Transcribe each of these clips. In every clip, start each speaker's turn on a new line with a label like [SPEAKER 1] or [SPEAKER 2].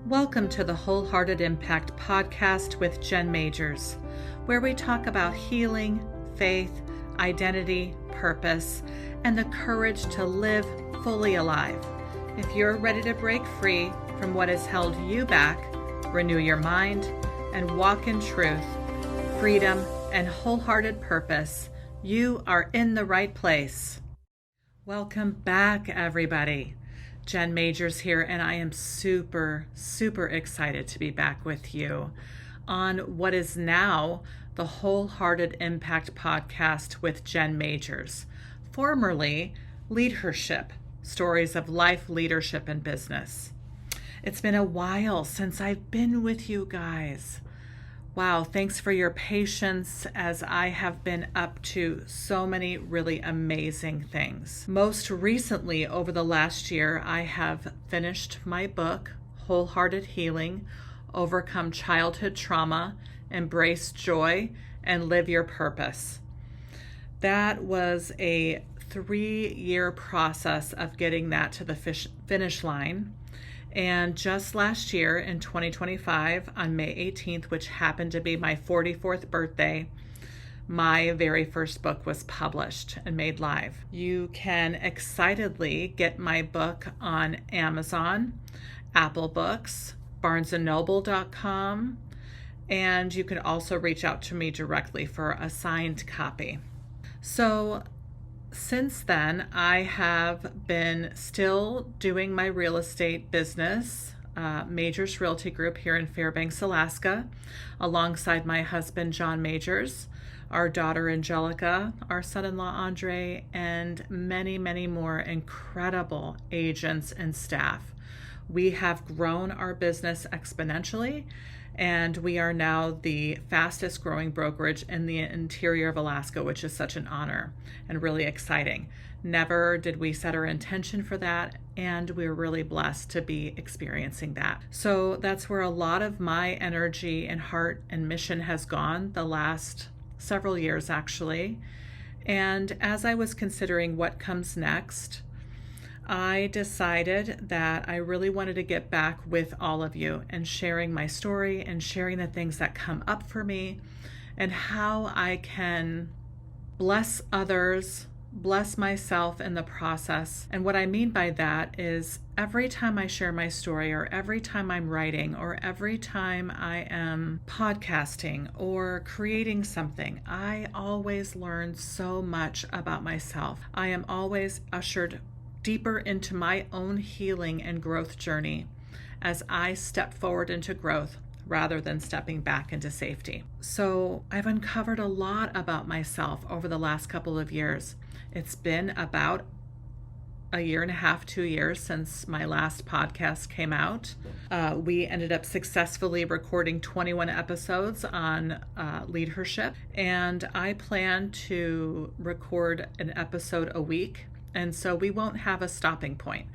[SPEAKER 1] Welcome to the Wholehearted Impact Podcast with Jen Majors, where we talk about healing, faith, identity, purpose, and the courage to live fully alive. If you're ready to break free from what has held you back, renew your mind, and walk in truth, freedom, and wholehearted purpose, you are in the right place. Welcome back, everybody. Jen Majors here, and I am super excited to be back with you on what is now the Wholehearted Impact Podcast with Jen Majors, formerly LeadHERship, Stories of Life, Leadership, and Business. It's been a while since I've been with you guys. Wow, thanks for your patience as I have been up to so many really amazing things. Most recently, over the last year, I have finished my book, Wholehearted Healing, Overcome Childhood Trauma, Embrace Joy, and Live Your Purpose. That was a 3-year process of getting that to the finish line. And just last year in 2025, on May 18th, which happened to be my 44th birthday, my very first book was published and made live. You can excitedly get my book on Amazon, Apple Books, barnesandnoble.com, and you can also reach out to me directly for a signed copy. So since then, I have been still doing my real estate business, Majors Realty Group here in Fairbanks, Alaska, alongside my husband, John Majors, our daughter, Angelica, our son-in-law, Andre, and many more incredible agents and staff. We have grown our business exponentially, and we are now the fastest growing brokerage in the interior of Alaska, which is such an honor and really exciting. Never did we set our intention for that, and we're really blessed to be experiencing that. So that's where a lot of my energy and heart and mission has gone the last several years, actually. And as I was considering what comes next, I decided that I really wanted to get back with all of you and sharing my story and sharing the things that come up for me and how I can bless others, bless myself in the process. And what I mean by that is every time I share my story, or every time I'm writing, or every time I am podcasting or creating something, I always learn so much about myself. I am always ushered deeper into my own healing and growth journey as I step forward into growth rather than stepping back into safety. So I've uncovered a lot about myself over the last couple of years. It's been about 1.5 years, 2 years since my last podcast came out. We ended up successfully recording 21 episodes on LeadHERship, and I plan to record an episode a week. And so we won't have a stopping point.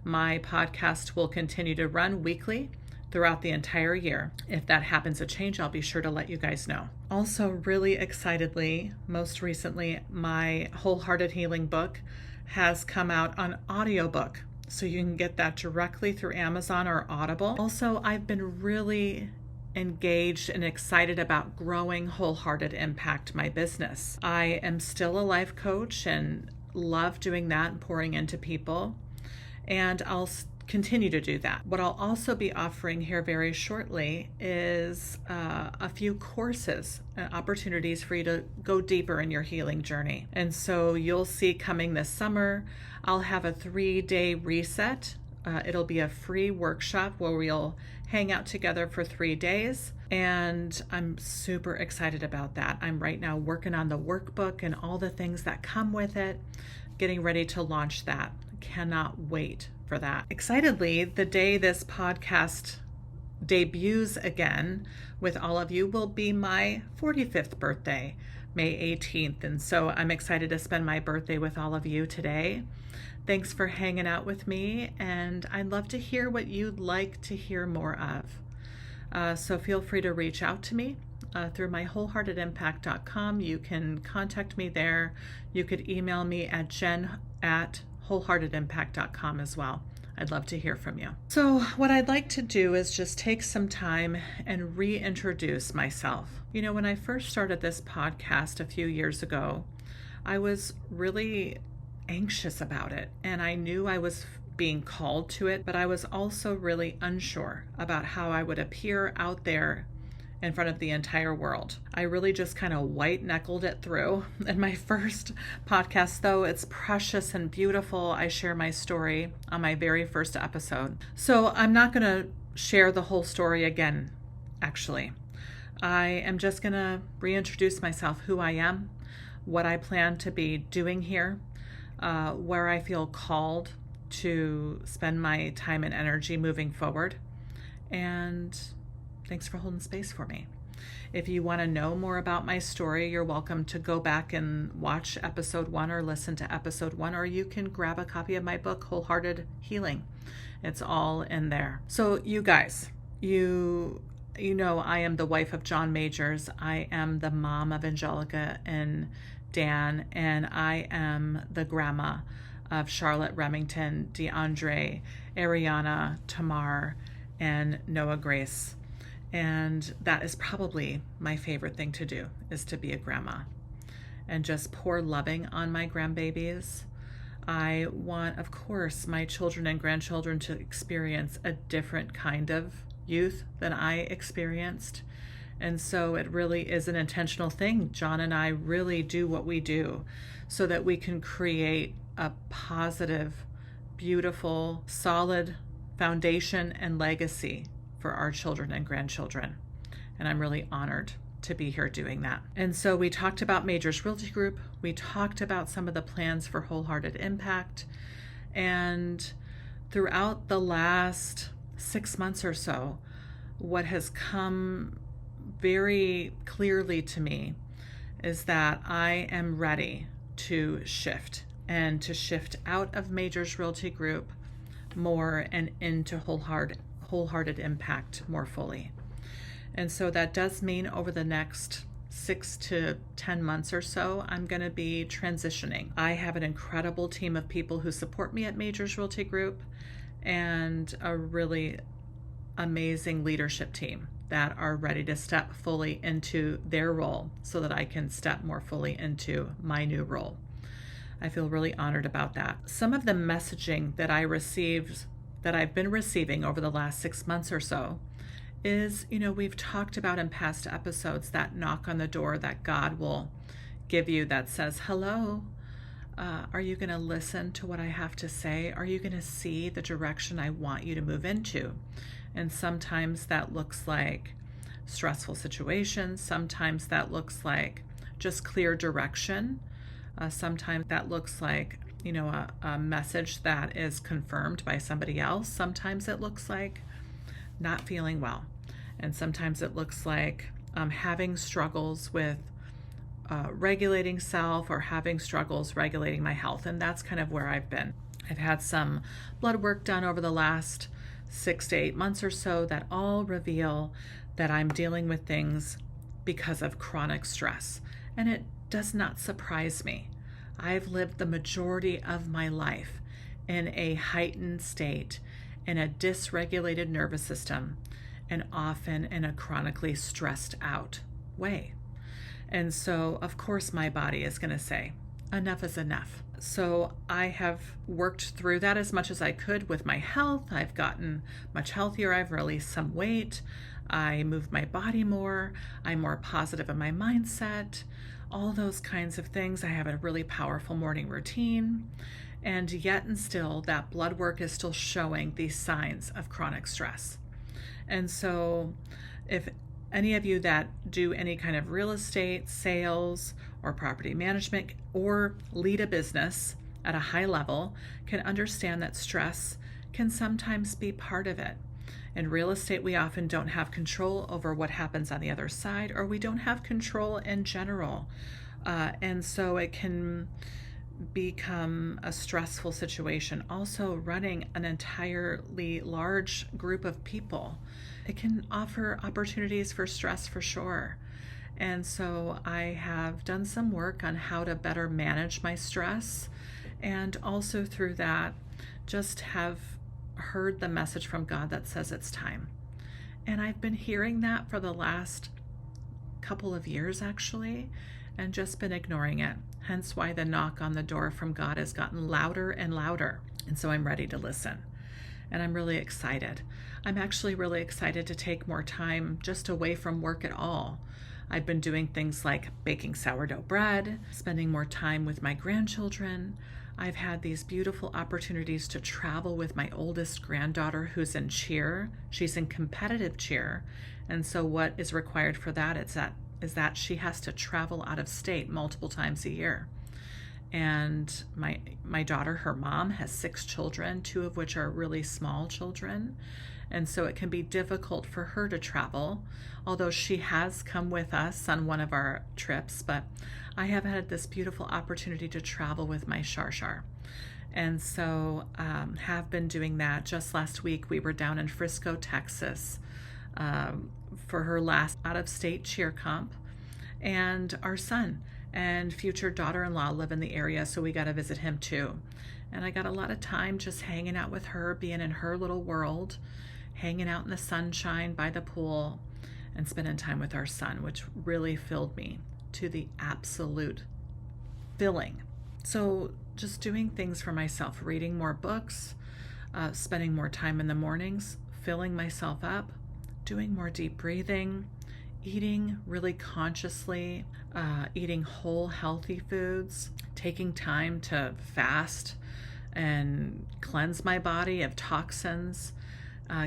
[SPEAKER 1] My podcast will continue to run weekly throughout the entire year. If that happens to change, I'll be sure to let you guys know. Also, really excitedly, most recently, my Wholehearted Healing book has come out on Audiobook. So you can get that directly through Amazon or Audible. Also, I've been really engaged and excited about growing Wholehearted Impact, my business. I am still a life coach and love doing that and pouring into people, and I'll continue to do that. What I'll also be offering here very shortly is a few courses and opportunities for you to go deeper in your healing journey. And so you'll see coming this summer, I'll have a 3-day reset. It'll be a free workshop where we'll hang out together for 3 days. And I'm super excited about that. I'm right now working on the workbook and all the things that come with it, getting ready to launch that. Cannot wait for that. Excitedly, the day this podcast debuts again with all of you will be my 45th birthday, May 18th. And so I'm excited to spend my birthday with all of you today. Thanks for hanging out with me, and I'd love to hear what you'd like to hear more of. So feel free to reach out to me through my wholeheartedimpact.com. You can contact me there. You could email me at jen@wholeheartedimpact.com as well. I'd love to hear from you. So what I'd like to do is just take some time and reintroduce myself. When I first started this podcast a few years ago, I was really anxious about it, and I knew I was being called to it, but I was also really unsure about how I would appear out there in front of the entire world. I really just kind of white-knuckled it through. In my first podcast, though, it's precious and beautiful. I share my story on my very first episode. So I'm not going to share the whole story again, actually. I am just going to reintroduce myself, who I am, what I plan to be doing here, where I feel called to spend my time and energy moving forward. And thanks for holding space for me. If you want to know more about my story, you're welcome to go back and watch episode 1 or listen to episode 1, or you can grab a copy of my book, Wholehearted Healing. It's all in there. So you guys, you know I am the wife of John Majors. I am the mom of Angelica and Dan, and I am the grandma of Charlotte, Remington, DeAndre, Ariana, Tamar, and Noah Grace. And that is probably my favorite thing to do, is to be a grandma and just pour loving on my grandbabies. I want, of course, my children and grandchildren to experience a different kind of youth than I experienced. And so it really is an intentional thing. John and I really do what we do so that we can create a positive, beautiful, solid foundation and legacy for our children and grandchildren. And I'm really honored to be here doing that. And so we talked about Majors Realty Group. We talked about some of the plans for Wholehearted Impact. And throughout the last 6 months or so, what has come very clearly to me is that I am ready to shift, and to shift out of Majors Realty Group more and into Wholehearted Impact more fully. And so that does mean over the next 6 to 10 months or so, I'm going to be transitioning. I have an incredible team of people who support me at Majors Realty Group, and a really amazing leadership team that are ready to step fully into their role so that I can step more fully into my new role. I feel really honored about that. Some of the messaging that I've been receiving over the last 6 months or so is, we've talked about in past episodes, that knock on the door that God will give you that says, hello, are you going to listen to what I have to say? Are you going to see the direction I want you to move into? And sometimes that looks like stressful situations. Sometimes that looks like just clear direction. Sometimes that looks like, a message that is confirmed by somebody else. Sometimes it looks like not feeling well. And sometimes it looks like having struggles with regulating self, or having struggles regulating my health. And that's kind of where I've been. I've had some blood work done over the last 6 to 8 months or so that all reveal that I'm dealing with things because of chronic stress. And it does not surprise me. I've lived the majority of my life in a heightened state, in a dysregulated nervous system, and often in a chronically stressed out way. And so, of course, my body is going to say, enough is enough. So I have worked through that as much as I could with my health. I've gotten much healthier. I've released some weight. I move my body more. I'm more positive in my mindset. All those kinds of things. I have a really powerful morning routine. And yet and still, that blood work is still showing these signs of chronic stress. And so if any of you that do any kind of real estate, sales, or property management, or lead a business at a high level, can understand that stress can sometimes be part of it. In real estate, we often don't have control over what happens on the other side, or we don't have control in general. And so it can become a stressful situation. Also, running an entirely large group of people, it can offer opportunities for stress for sure. And so I have done some work on how to better manage my stress, and also through that just have heard the message from God that says it's time. And I've been hearing that for the last couple of years, actually, and just been ignoring it. Hence why the knock on the door from God has gotten louder and louder. And so I'm ready to listen. And I'm really excited. I'm actually really excited to take more time just away from work at all. I've been doing things like baking sourdough bread, spending more time with my grandchildren. I've had these beautiful opportunities to travel with my oldest granddaughter who's in cheer. She's in competitive cheer. And so what is required for that is that she has to travel out of state multiple times a year. And my daughter, her mom, has 6 children, 2 of which are really small children. And so it can be difficult for her to travel, although she has come with us on one of our trips. But I have had this beautiful opportunity to travel with my Shar. And so have been doing that. Just last week, we were down in Frisco, Texas, for her last out-of-state cheer comp. And our son and future daughter-in-law live in the area, so we got to visit him too. And I got a lot of time just hanging out with her, being in her little world, hanging out in the sunshine by the pool, and spending time with our son, which really filled me to the absolute filling. So just doing things for myself, reading more books, spending more time in the mornings, filling myself up, doing more deep breathing, eating really consciously, eating whole healthy foods, taking time to fast and cleanse my body of toxins,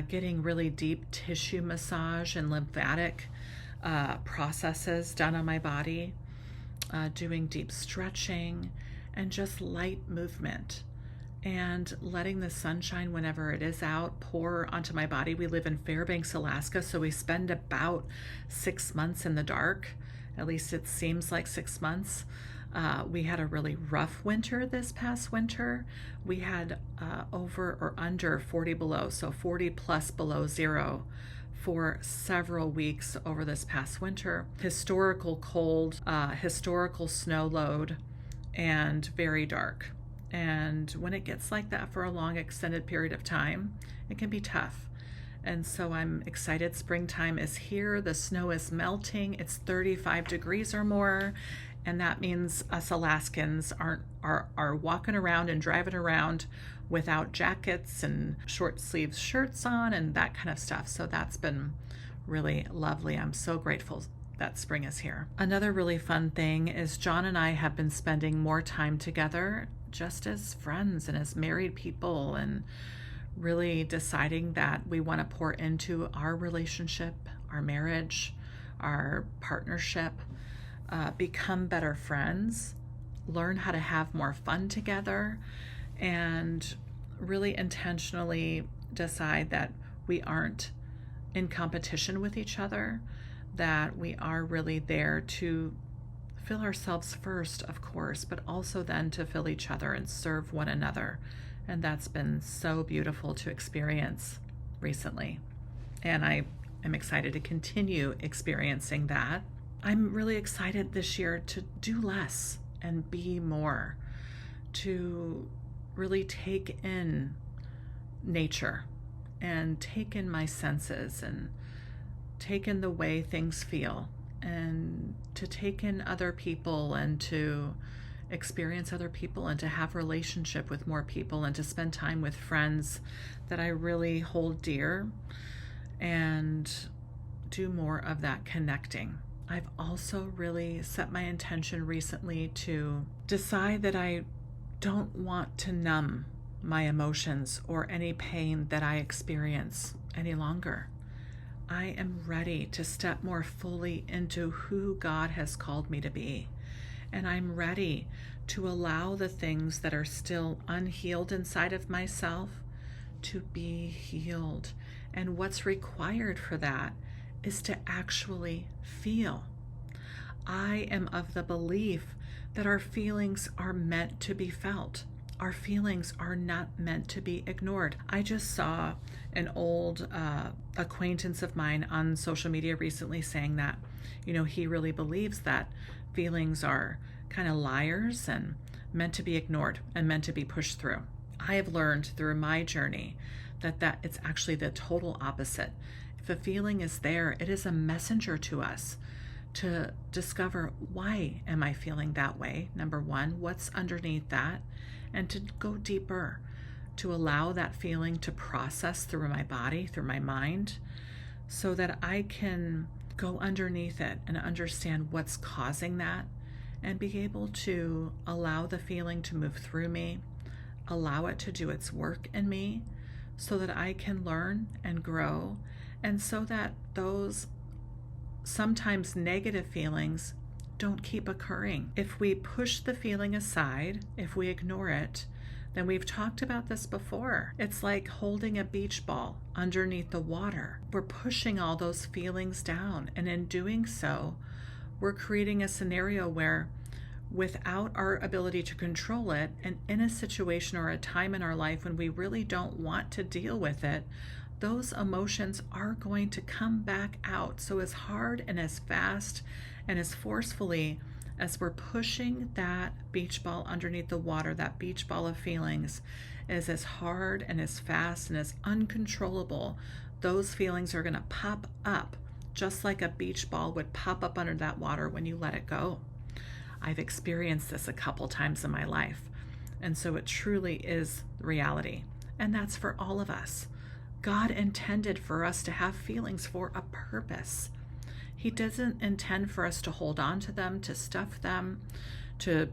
[SPEAKER 1] getting really deep tissue massage and lymphatic processes done on my body, doing deep stretching and just light movement, and letting the sunshine, whenever it is out, pour onto my body. We live in Fairbanks, Alaska, so we spend about 6 months in the dark. At least it seems like 6 months. We had a really rough winter this past winter. We had over or under 40 below, so 40 plus below zero for several weeks over this past winter. Historical cold, historical snow load, and very dark. And when it gets like that for a long extended period of time, it can be tough. And so I'm excited. Springtime is here. The snow is melting. It's 35 degrees or more. And that means us Alaskans are walking around and driving around without jackets and short sleeves shirts on and that kind of stuff. So that's been really lovely. I'm so grateful that spring is here. Another really fun thing is John and I have been spending more time together just as friends and as married people, and really deciding that we want to pour into our relationship, our marriage, our partnership, become better friends, learn how to have more fun together, and really intentionally decide that we aren't in competition with each other, that we are really there to fill ourselves first, of course, but also then to fill each other and serve one another. And that's been so beautiful to experience recently. And I am excited to continue experiencing that. I'm really excited this year to do less and be more, to really take in nature and take in my senses and take in the way things feel, and to take in other people and to experience other people and to have relationship with more people and to spend time with friends that I really hold dear and do more of that connecting. I've also really set my intention recently to decide that I don't want to numb my emotions or any pain that I experience any longer. I am ready to step more fully into who God has called me to be. And I'm ready to allow the things that are still unhealed inside of myself to be healed. And what's required for that is to actually feel. I am of the belief that our feelings are meant to be felt. Our feelings are not meant to be ignored. I just saw an old acquaintance of mine on social media recently saying that, he really believes that feelings are kind of liars and meant to be ignored and meant to be pushed through. I have learned through my journey that it's actually the total opposite. If a feeling is there, it is a messenger to us to discover, why am I feeling that way? Number one, what's underneath that? And to go deeper, to allow that feeling to process through my body, through my mind, so that I can go underneath it and understand what's causing that, and be able to allow the feeling to move through me, allow it to do its work in me, so that I can learn and grow, and so that those sometimes negative feelings don't keep occurring. If we push the feeling aside, if we ignore it, then we've talked about this before. It's like holding a beach ball underneath the water. We're pushing all those feelings down, and in doing so, we're creating a scenario where, without our ability to control it, and in a situation or a time in our life when we really don't want to deal with it, those emotions are going to come back out. So as hard and as fast and as forcefully as we're pushing that beach ball underneath the water, that beach ball of feelings is as hard and as fast and as uncontrollable, those feelings are going to pop up just like a beach ball would pop up under that water when you let it go. I've experienced this a couple times in my life, and so it truly is reality. And that's for all of us. God intended for us to have feelings for a purpose. He doesn't intend for us to hold on to them, to stuff them, to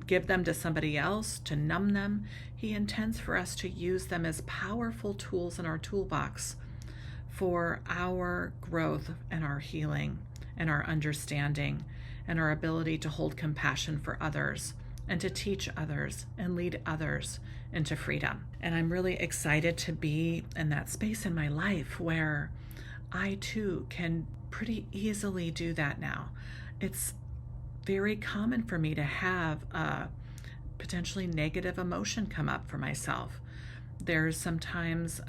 [SPEAKER 1] give them to somebody else, to numb them. He intends for us to use them as powerful tools in our toolbox for our growth and our healing and our understanding and our ability to hold compassion for others and to teach others and lead others into freedom. And I'm really excited to be in that space in my life where I too can pretty easily do that now. It's very common for me to have a potentially negative emotion come up for myself. There's sometimes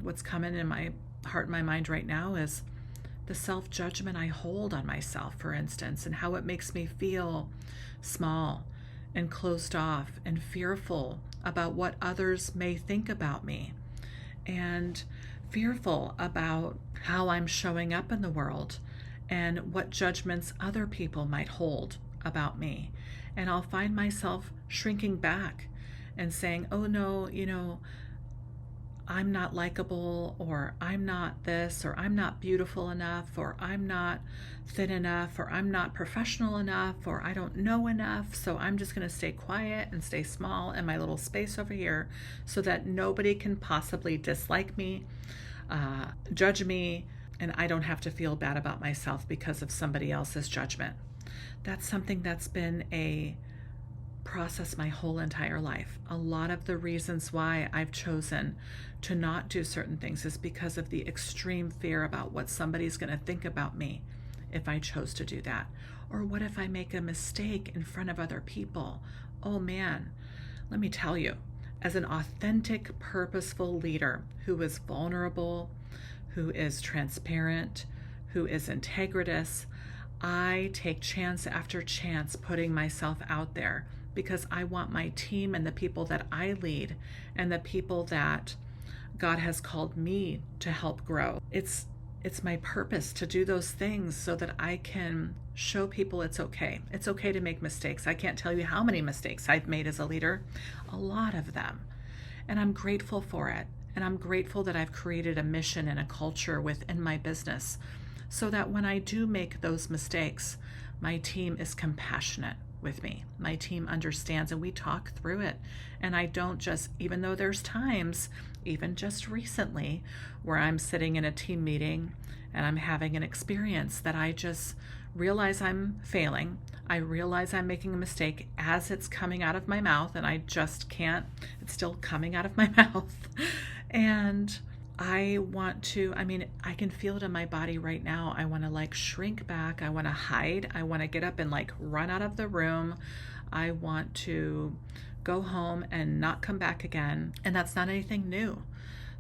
[SPEAKER 1] what's coming in my heart and my mind right now is the self-judgment I hold on myself, for instance, and how it makes me feel small and closed off and fearful about what others may think about me, and fearful about how I'm showing up in the world and what judgments other people might hold about me. And I'll find myself shrinking back and saying, oh no, I'm not likable, or I'm not this, or I'm not beautiful enough, or I'm not thin enough, or I'm not professional enough, or I don't know enough, so I'm just going to stay quiet and stay small in my little space over here so that nobody can possibly dislike me, judge me, and I don't have to feel bad about myself because of somebody else's judgment. That's something that's been a process my whole entire life. A lot of the reasons why I've chosen to not do certain things is because of the extreme fear about what somebody's going to think about me if I chose to do that. Or what if I make a mistake in front of other people? Oh man, let me tell you, as an authentic, purposeful leader who is vulnerable, who is transparent, who is integritous, I take chance after chance putting myself out there because I want my team and the people that I lead and the people that God has called me to help grow. It's my purpose to do those things so that I can show people it's okay. It's okay to make mistakes. I can't tell you how many mistakes I've made as a leader, a lot of them. And I'm grateful for it. And I'm grateful that I've created a mission and a culture within my business so that when I do make those mistakes, my team is compassionate with me. My team understands and we talk through it. And I don't just, even though there's times, even just recently, where I'm sitting in a team meeting and I'm having an experience that I just realize I'm failing. I realize I'm making a mistake as it's coming out of my mouth, and I just can't, it's still coming out of my mouth. And I want to, I can feel it in my body right now. I want to shrink back. I want to hide. I want to get up and run out of the room. I want to go home and not come back again. And that's not anything new.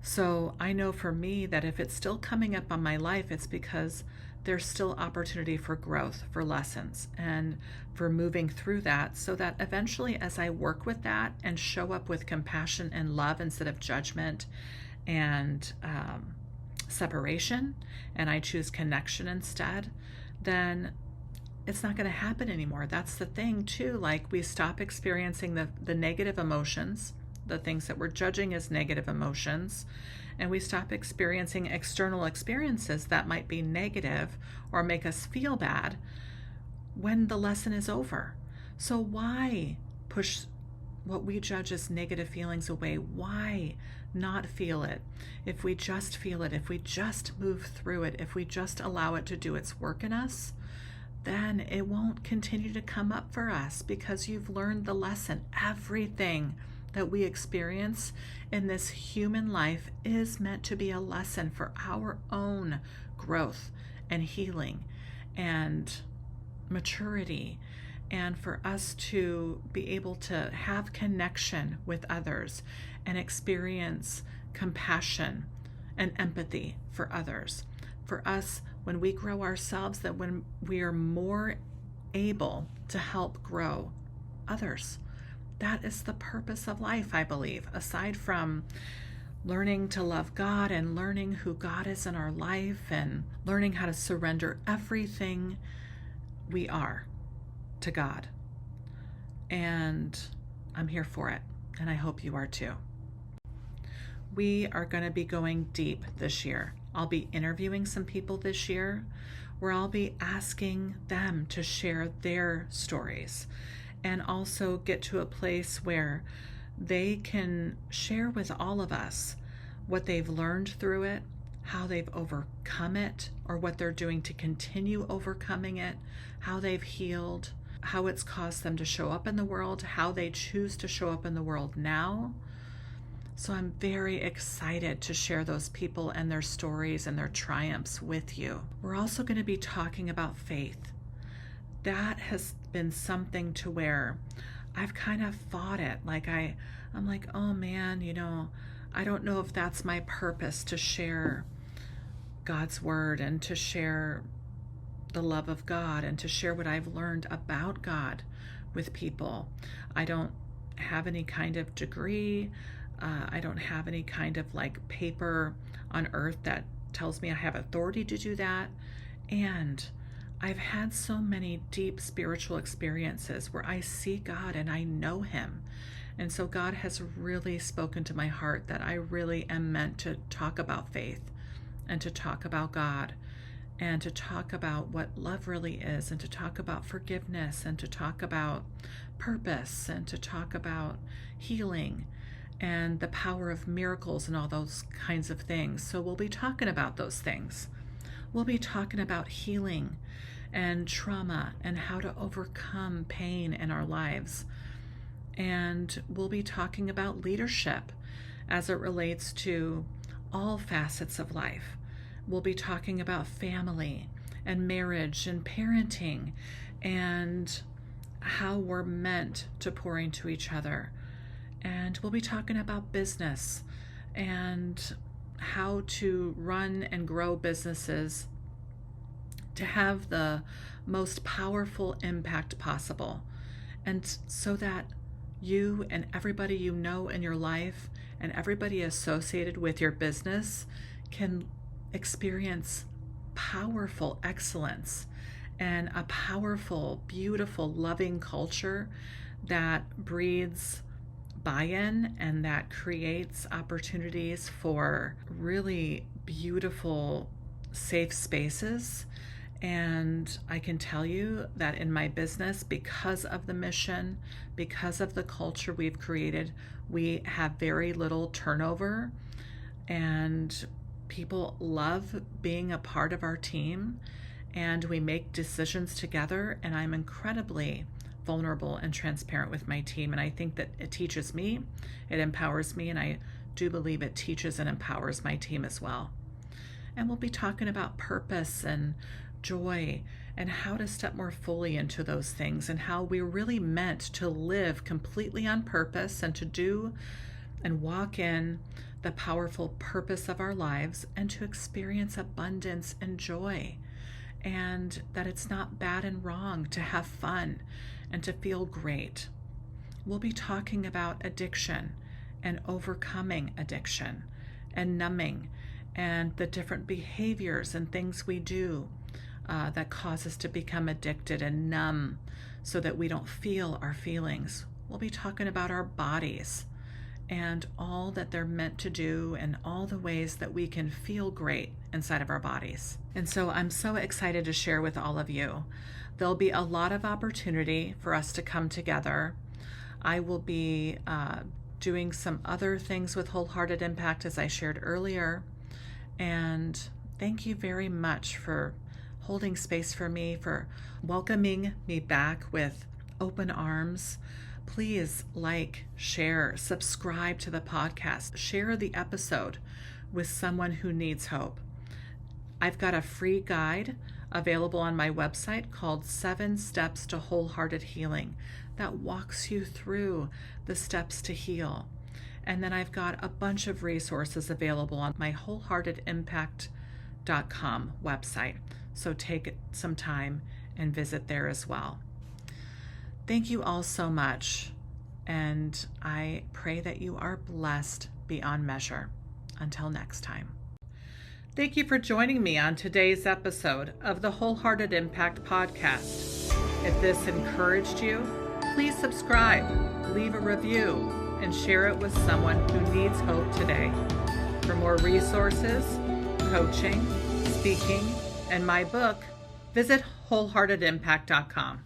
[SPEAKER 1] So I know for me that if it's still coming up on my life, it's because there's still opportunity for growth, for lessons, and for moving through that so that eventually as I work with that and show up with compassion and love instead of judgment and separation, and I choose connection instead, then it's not going to happen anymore. That's the thing too. Like, we stop experiencing the negative emotions, the things that we're judging as negative emotions, and we stop experiencing external experiences that might be negative or make us feel bad when the lesson is over. So why push what we judge as negative feelings away? Why not feel it? If we just feel it, if we just move through it, if we just allow it to do its work in us, then it won't continue to come up for us, because you've learned the lesson. Everything that we experience in this human life is meant to be a lesson for our own growth and healing and maturity, and for us to be able to have connection with others and experience compassion and empathy for others. For us, when we grow ourselves, that when we are more able to help grow others. That is the purpose of life, I believe, aside from learning to love God and learning who God is in our life and learning how to surrender everything we are to God. And I'm here for it, and I hope you are too. We are going to be going deep this year. I'll be interviewing some people this year where I'll be asking them to share their stories, and also get to a place where they can share with all of us what they've learned through it, how they've overcome it, or what they're doing to continue overcoming it, how they've healed, how it's caused them to show up in the world, how they choose to show up in the world now. So I'm very excited to share those people and their stories and their triumphs with you. We're also going to be talking about faith. That has been something to where I've kind of fought it. Like I'm like, oh man, I don't know if that's my purpose, to share God's word and to share the love of God and to share what I've learned about God with people. I don't have any kind of degree. I don't have any kind of paper on earth that tells me I have authority to do that. And I've had so many deep spiritual experiences where I see God and I know him. And so God has really spoken to my heart that I really am meant to talk about faith and to talk about God and to talk about what love really is and to talk about forgiveness and to talk about purpose and to talk about healing and the power of miracles and all those kinds of things. So we'll be talking about those things. We'll be talking about healing and trauma and how to overcome pain in our lives. And we'll be talking about leadership as it relates to all facets of life. We'll be talking about family and marriage and parenting and how we're meant to pour into each other. And we'll be talking about business and how to run and grow businesses to have the most powerful impact possible. And so that you and everybody you know in your life and everybody associated with your business can experience powerful excellence and a powerful, beautiful, loving culture that breeds buy-in and that creates opportunities for really beautiful, safe spaces. And I can tell you that in my business, because of the mission, because of the culture we've created, we have very little turnover and people love being a part of our team and we make decisions together, and I'm incredibly vulnerable and transparent with my team. And I think that it teaches me, it empowers me, and I do believe it teaches and empowers my team as well. And we'll be talking about purpose and joy and how to step more fully into those things and how we're really meant to live completely on purpose and to do and walk in the powerful purpose of our lives and to experience abundance and joy, and that it's not bad and wrong to have fun and to feel great. We'll be talking about addiction and overcoming addiction and numbing and the different behaviors and things we do that cause us to become addicted and numb so that we don't feel our feelings. We'll be talking about our bodies and all that they're meant to do and all the ways that we can feel great inside of our bodies. And so I'm so excited to share with all of you. There'll be a lot of opportunity for us to come together. I will be doing some other things with Wholehearted Impact, as I shared earlier. And thank you very much for holding space for me, for welcoming me back with open arms. Please like, share, subscribe to the podcast, share the episode with someone who needs hope. I've got a free guide available on my website called 7 Steps to Wholehearted Healing that walks you through the steps to heal. And then I've got a bunch of resources available on my wholeheartedimpact.com website. So take some time and visit there as well. Thank you all so much. And I pray that you are blessed beyond measure. Until next time. Thank you for joining me on today's episode of the Wholehearted Impact Podcast. If this encouraged you, please subscribe, leave a review, and share it with someone who needs hope today. For more resources, coaching, speaking, and my book, visit wholeheartedimpact.com.